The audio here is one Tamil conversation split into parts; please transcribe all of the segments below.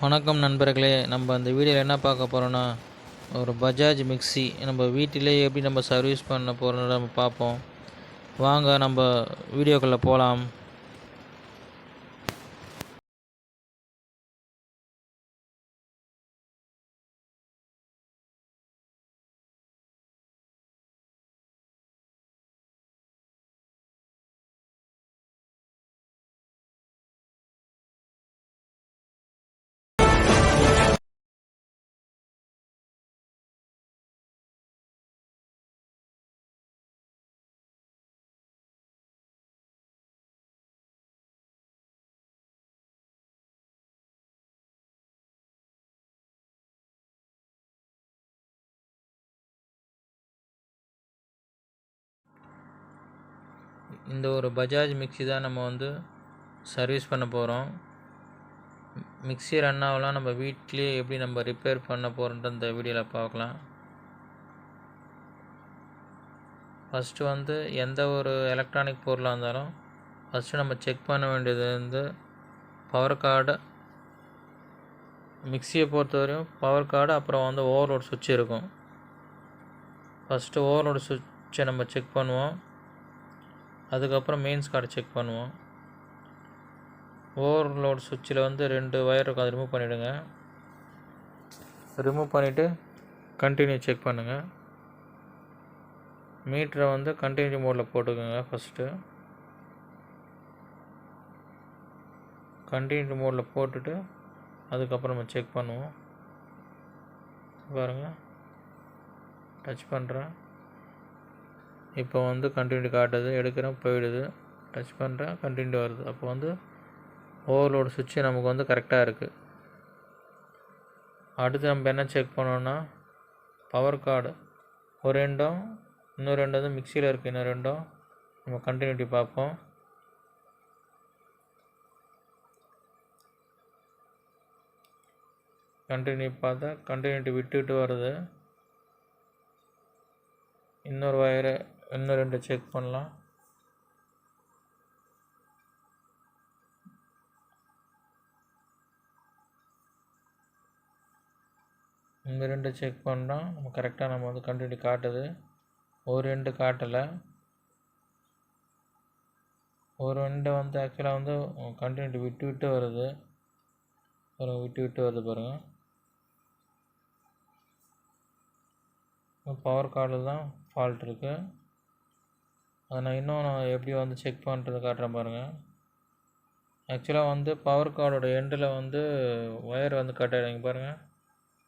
வணக்கம் நண்பர்களே. நம்ம அந்த வீடியோவில் என்ன பார்க்க போகிறோன்னா, ஒரு பஜாஜ் மிக்ஸி நம்ம வீட்டிலேயே எப்படி நம்ம சர்வீஸ் பண்ண போகிறோம்னு நம்ம பார்ப்போம். வாங்க நம்ம வீடியோக்குள்ளே போகலாம். இந்த ஒரு பஜாஜ் மிக்ஸி தான் நம்ம சர்வீஸ் பண்ண போகிறோம். மிக்ஸி ரன் ஆகலாம் நம்ம வீட்டிலேயே எப்படி நம்ம ரிப்பேர் பண்ண போகிறோன்ற இந்த வீடியோவில் பார்க்கலாம். ஃபஸ்ட்டு எந்த ஒரு எலக்ட்ரானிக் பொருளாக இருந்தாலும் ஃபஸ்ட்டு நம்ம செக் பண்ண வேண்டியது பவர் கார்டு. மிக்ஸியை பொறுத்தவரையும் பவர் கார்டு, அப்புறம் ஓவர்லோட் சுவிட்ச் இருக்கும். ஃபஸ்ட்டு ஓவர்லோட் சுவிட்சை நம்ம செக் பண்ணுவோம். அதுக்கப்புறம் மெயின்ஸ் கார்டு செக் பண்ணுவோம். ஓவர்லோட் சுவிட்சில் 2 ஒயர் இருக்கும், அதை ரிமூவ் பண்ணிவிடுங்க. ரிமூவ் பண்ணிவிட்டு கண்டினியூ செக் பண்ணுங்கள். மீட்டரை கண்டினியூ மோடில் போட்டுக்கோங்க. ஃபஸ்ட்டு கண்டினியூ மோடில் போட்டுட்டு அதுக்கப்புறம் நம்ம செக் பண்ணுவோம். பாருங்கள், டச் பண்ணுறேன். இப்போ கண்டினியூ காட்டுது, எடுக்கிறேன், போயிடுது. டச் பண்ணுறேன், கண்டினியூ வருது. அப்போ ஓவர்லோடு சுவிட்சு நமக்கு கரெக்டாக இருக்குது. அடுத்து நம்ம என்ன செக் பண்ணோன்னா, பவர் கார்டு ஒரு ரெண்டும், இன்னும் 2 மிக்சியில் இருக்குது. இன்னும் 2 நம்ம கண்டினியூட்டி பார்ப்போம். கண்டினியூ பார்த்தா கண்டினியூட்டி விட்டு வருது. இன்னொரு ஒயரு, இன்னும் 2 செக் பண்ணலாம். இந்த 2 செக் பண்ணால் நம்ம கரெக்டாக நம்ம கண்டினியூட்டி காட்டுது. ஒரு 2 காட்டலை. ஒரு 2 ஆக்சுவலாக கண்டினியூட்டி விட்டு வருது. விட்டு வருது பாருங்கள். பவர் கார்டில் தான் ஃபால்ட் இருக்குது. அதை நான் இன்னும் எப்படி செக் பண்ணுறது காட்டுறேன் பாருங்கள். ஆக்சுவலாக பவர் கார்டோட எண்டில் ஒயர் கட் ஆகிடுங்க பாருங்கள்.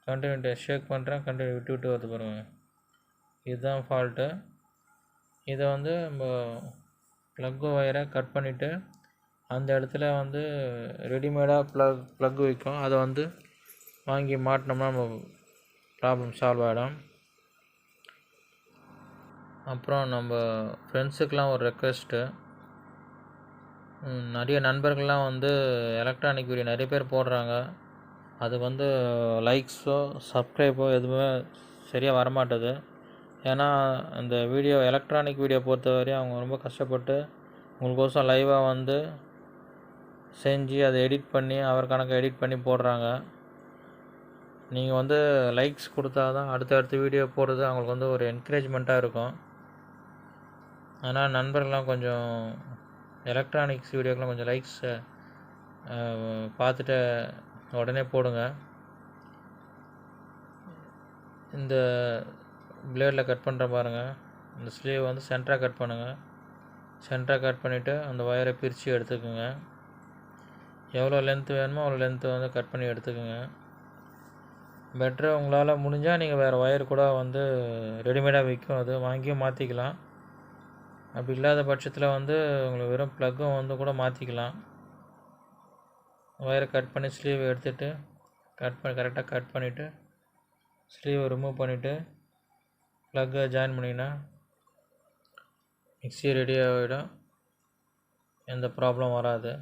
கண்டினியூட்டி ஷேக் பண்ணுறேன், கண்டினியூ விட்டு வருது பாருங்கள். இதுதான் ஃபால்ட்டு. இதை நம்ம ப்ளக்கு ஒயரை கட் பண்ணிவிட்டு அந்த இடத்துல ரெடிமேடாக ப்ளக் வைக்கும், அதை வாங்கி மாட்டினோம்னா நம்ம ப்ராப்ளம் சால்வ் ஆகிடும். அப்புறம் நம்ம ஃப்ரெண்ட்ஸுக்கெலாம் ஒரு ரெக்வெஸ்ட்டு. நிறைய நண்பர்கள்லாம் எலக்ட்ரானிக் வீடியோ நிறைய பேர் போடுறாங்க. அது லைக்ஸோ சப்ஸ்கிரைபோ எதுவுமே சரியாக வரமாட்டுது. ஏன்னா இந்த வீடியோ எலக்ட்ரானிக் வீடியோ பொறுத்தவரையும் அவங்க ரொம்ப கஷ்டப்பட்டு உங்களுக்கோசம் லைவாக செஞ்சு அதை எடிட் பண்ணி அவர் கணக்கு எடிட் பண்ணி போடுறாங்க. நீங்கள் லைக்ஸ் கொடுத்தா தான் அடுத்தடுத்த வீடியோ போடுறது அவங்களுக்கு ஒரு என்கரேஜ்மெண்ட்டாக இருக்கும். ஆனால் நண்பர்கள்லாம் கொஞ்சம் எலக்ட்ரானிக்ஸ் வீடியோக்கெலாம் கொஞ்சம் லைக்ஸை பார்த்துட்டு உடனே போடுங்க. இந்த பிளேடில் கட் பண்ணுற பாருங்கள். இந்த ஸ்லீவ் சென்டராக கட் பண்ணுங்கள். சென்டராக கட் பண்ணிவிட்டு அந்த ஒயரை பிரித்து எடுத்துக்கோங்க. எவ்வளோ லென்த்து வேணுமோ அவ்வளோ லென்த்து கட் பண்ணி எடுத்துக்கோங்க. பெட்ரு உங்களால் முடிஞ்சால் நீங்கள் வேறு ஒயர் கூட ரெடிமேடாக விற்கும், அது வாங்கியும் மாற்றிக்கலாம். அப்படி இல்லாத பட்சத்தில் உங்களுக்கு வெறும் ப்ளக்கும் கூட மாற்றிக்கலாம். ஒயரை கட் பண்ணி ஸ்லீவ் எடுத்துகிட்டு கரெக்டாக கட் பண்ணிவிட்டு ஸ்லீவை ரிமூவ் பண்ணிவிட்டு ப்ளக்கை ஜாயின் பண்ணிங்கன்னா மிக்ஸி ரெடி ஆகிடும். எந்த ப்ராப்ளம் வராது.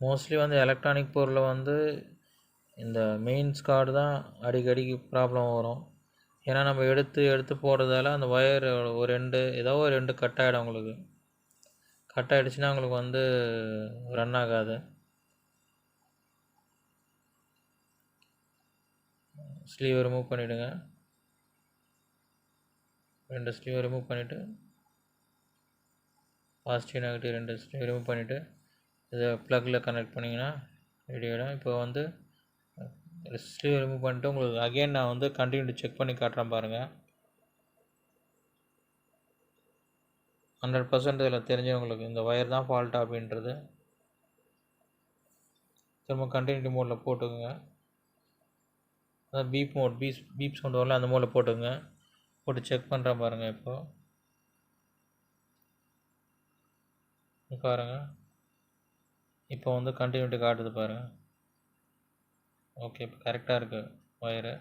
மோஸ்ட்லி எலக்ட்ரானிக் பொருளில் இந்த மெயின்ஸ் கார்டு தான் அடிக்கடிக்கு ப்ராப்ளம் வரும். ஏன்னா நம்ம எடுத்து போடுறதால அந்த ஒயர் ஒரு 2 கட் ஆகிடும். உங்களுக்கு கட் ஆகிடுச்சுன்னா உங்களுக்கு ரன் ஆகாது. ஸ்லீவை ரிமூவ் பண்ணிவிடுங்க. 2 ஸ்லீவை ரிமூவ் பண்ணிவிட்டு பாசிட்டிவ் நெகட்டிவ் 2 ஸ்லீவ் ரிமூவ் பண்ணிவிட்டு இதை ப்ளக்கில் கனெக்ட் பண்ணிங்கன்னா ரெடி ஆகிடும். இப்போ வந்து ஸ்லீவ் ரிமூவ் பண்ணிட்டு உங்களுக்கு அகெயின் நான் வந்து கண்டினியூ செக் பண்ணி காட்டுறேன் பாருங்கள். 100% இதில் தெரிஞ்சவங்களுக்கு இந்த ஒயர் தான் ஃபால்ட்டா அப்படின்றது. திரும்ப கண்டினியூட்டி மோடில் போட்டுக்குங்க. அதான் பீப் மோட் பீப் சவுண்ட் வரல, அந்த மோடில் போட்டுங்க. போட்டு செக் பண்ணுறேன் பாருங்கள். இப்போ பாருங்கள், இப்போ வந்து கண்டினியூட்டி காட்டுது பாருங்கள். ஓகே, இப்போ கரெக்டாக இருக்குது ஒயரு.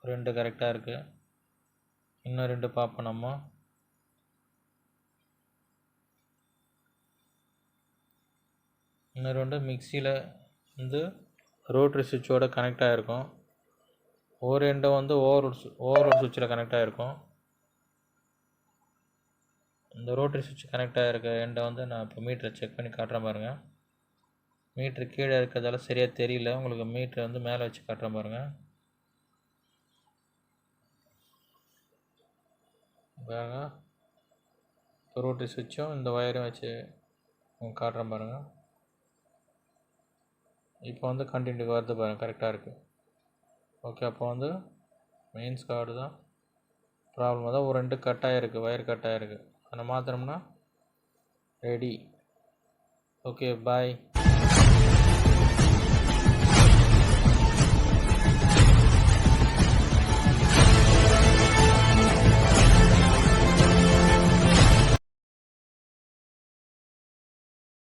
2 கரெக்டாக இருக்குது. இன்னும் 2 பார்ப்போம் நம்ம. இன்னும் 2 மிக்சியில் வந்து ரோட்ரி சுவிட்சோடு கனெக்ட் ஆகிருக்கும். ஒரு எண்டை வந்து ஓவர் சுவிட்சில் கனெக்ட் ஆகிருக்கும். இந்த ரோட்ரி சுவிட்ச் கனெக்ட் ஆகிருக்க எண்டை வந்து நான் இப்போ மீட்டரை செக் பண்ணி காட்டுறேன் பாருங்கள். மீட்ரு கீழே இருக்கிறதால சரியாக தெரியல. உங்களுக்கு மீட்ரு வந்து மேலே வச்சு காட்டுறேன் பாருங்கள். பாருங்கள், இப்போ ரோட்ரி சுவிட்சும் இந்த ஒயரும் வச்சு காட்டுறேன் பாருங்கள். இப்போ வந்து கண்டினியூ வருது பாருங்கள், கரெக்டாக இருக்குது. ஓகே, அப்போ வந்து மெயின்ஸ் கார்டு தான் ப்ராப்ளம். தான் ஒரு 2 கட் ஆகிருக்கு, ஒயர் கட் ஆகிருக்கு. அதை மாற்றினோம்னா ரெடி. ஓகே, பாய்.